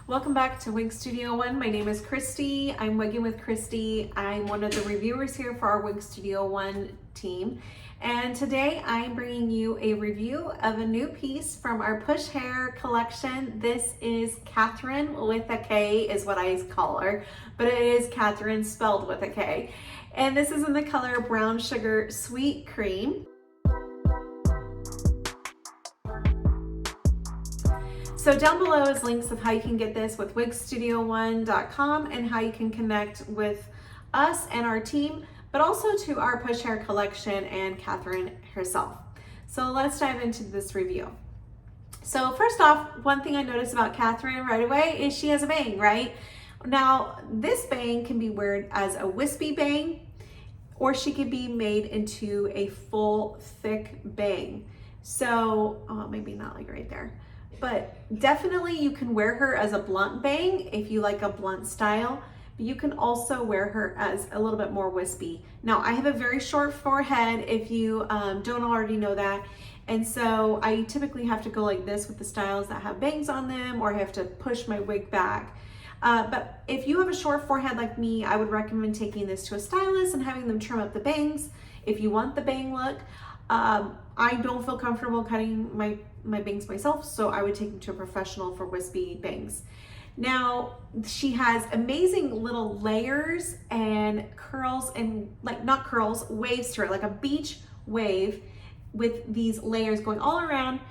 Welcome back to Wig Studio One. My name is Christy. I'm wigging with Christy. I'm one of the reviewers here for our Wig Studio One team. And today I'm bringing you a review of a new piece from our Push Hair collection. This is Katherine with a K is what I call her, but it is Katherine spelled with a K. And this is in the color Brown Sugar Sweet Cream. So down below is links of how you can get this with wigstudio1.com and how you can connect with us and our team, but also to our Push Hair collection and Katherine herself. So let's dive into this review. So first off, one thing I noticed about Katherine right away is she has a bang, right? Now this bang can be worn as a wispy bang, or she could be made into a full thick bang. So maybe not like right there. But definitely you can wear her as a blunt bang if you like a blunt style, but you can also wear her as a little bit more wispy. Now I have a very short forehead if you don't already know that. And so I typically have to go like this with the styles that have bangs on them, or I have to push my wig back. But if you have a short forehead like me, I would recommend taking this to a stylist and having them trim up the bangs if you want the bang look. I don't feel comfortable cutting my bangs myself, so I would take them to a professional for wispy bangs. Now, she has amazing little layers and curls and not curls, waves to her, like a beach wave with these layers going all around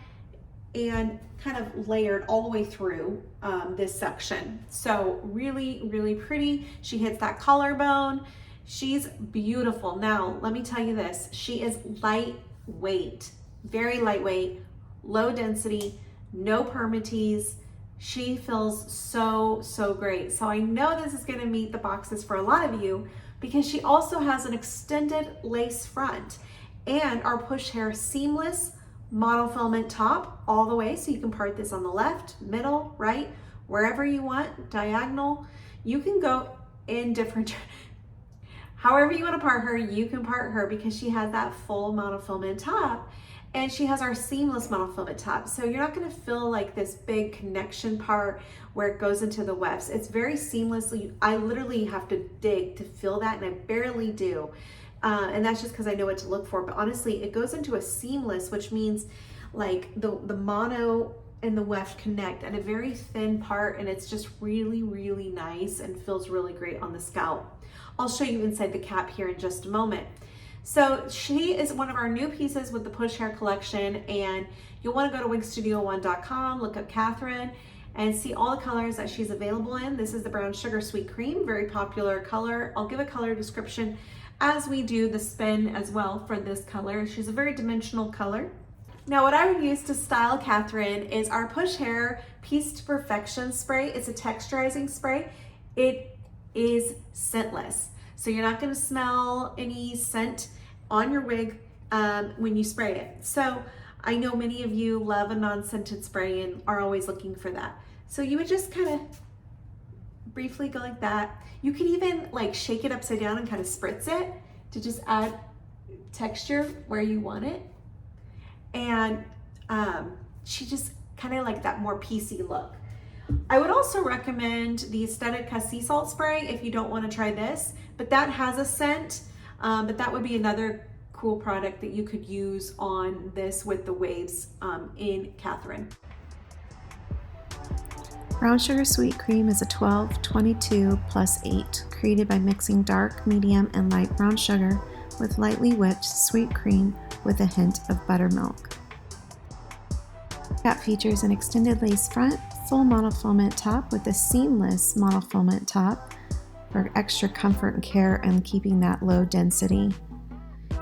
and kind of layered all the way through this section. So really, really pretty. She hits that collarbone. She's beautiful. Now, let me tell you this, she is lightweight, very lightweight, low density, no permatease. She feels so great. So I know this is gonna meet the boxes for a lot of you because she also has an extended lace front and our Push Hair seamless monofilament top all the way. So you can part this on the left, middle, right, wherever you want, diagonal. You can go in different however you want to part her, you can part her because she has that full monofilament top and she has our seamless monofilament top. So you're not going to feel like this big connection part where it goes into the wefts. It's very seamlessly. I literally have to dig to feel that, and I barely do. And that's just because I know what to look for. But honestly, it goes into a seamless, which means like the mono and the weft connect at a very thin part, and it's just really, really nice and feels really great on the scalp. I'll show you inside the cap here in just a moment. So she is one of our new pieces with the Push Hair collection, and you'll want to go to wigstudio1.com, look up Katherine, and see all the colors that she's available in. This is the Brown Sugar Sweet Cream, very popular color. I'll give a color description as we do the spin as well for this color. She's a very dimensional color. Now what I would use to style Katherine is our Push Hair Piece to Perfection spray. It's a texturizing spray. It is scentless. So you're not gonna smell any scent on your wig when you spray it. So I know many of you love a non-scented spray and are always looking for that. So you would just kind of briefly go like that. You could even like shake it upside down and kind of spritz it to just add texture where you want it. And she just kind of like that more piecey look. I would also recommend the Aesthetica Sea Salt Spray if you don't want to try this, but that has a scent, but that would be another cool product that you could use on this with the waves in Katherine. Brown Sugar Sweet Cream is a 12, 22 plus 8, created by mixing dark, medium, and light brown sugar with lightly whipped sweet cream with a hint of buttermilk. Cap features an extended lace front, full monofilament top with a seamless monofilament top for extra comfort and care and keeping that low density.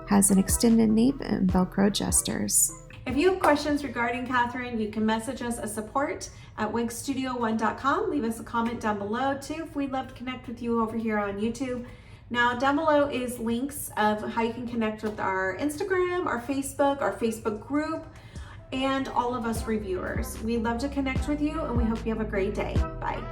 Has an extended nape and Velcro jesters. If you have questions regarding Katherine, you can message us at support at wigstudio1.com. Leave us a comment down below too if we'd love to connect with you over here on YouTube. Now down below is links of how you can connect with our Instagram, our Facebook group, and all of us reviewers. We'd love to connect with you, and we hope you have a great day. Bye.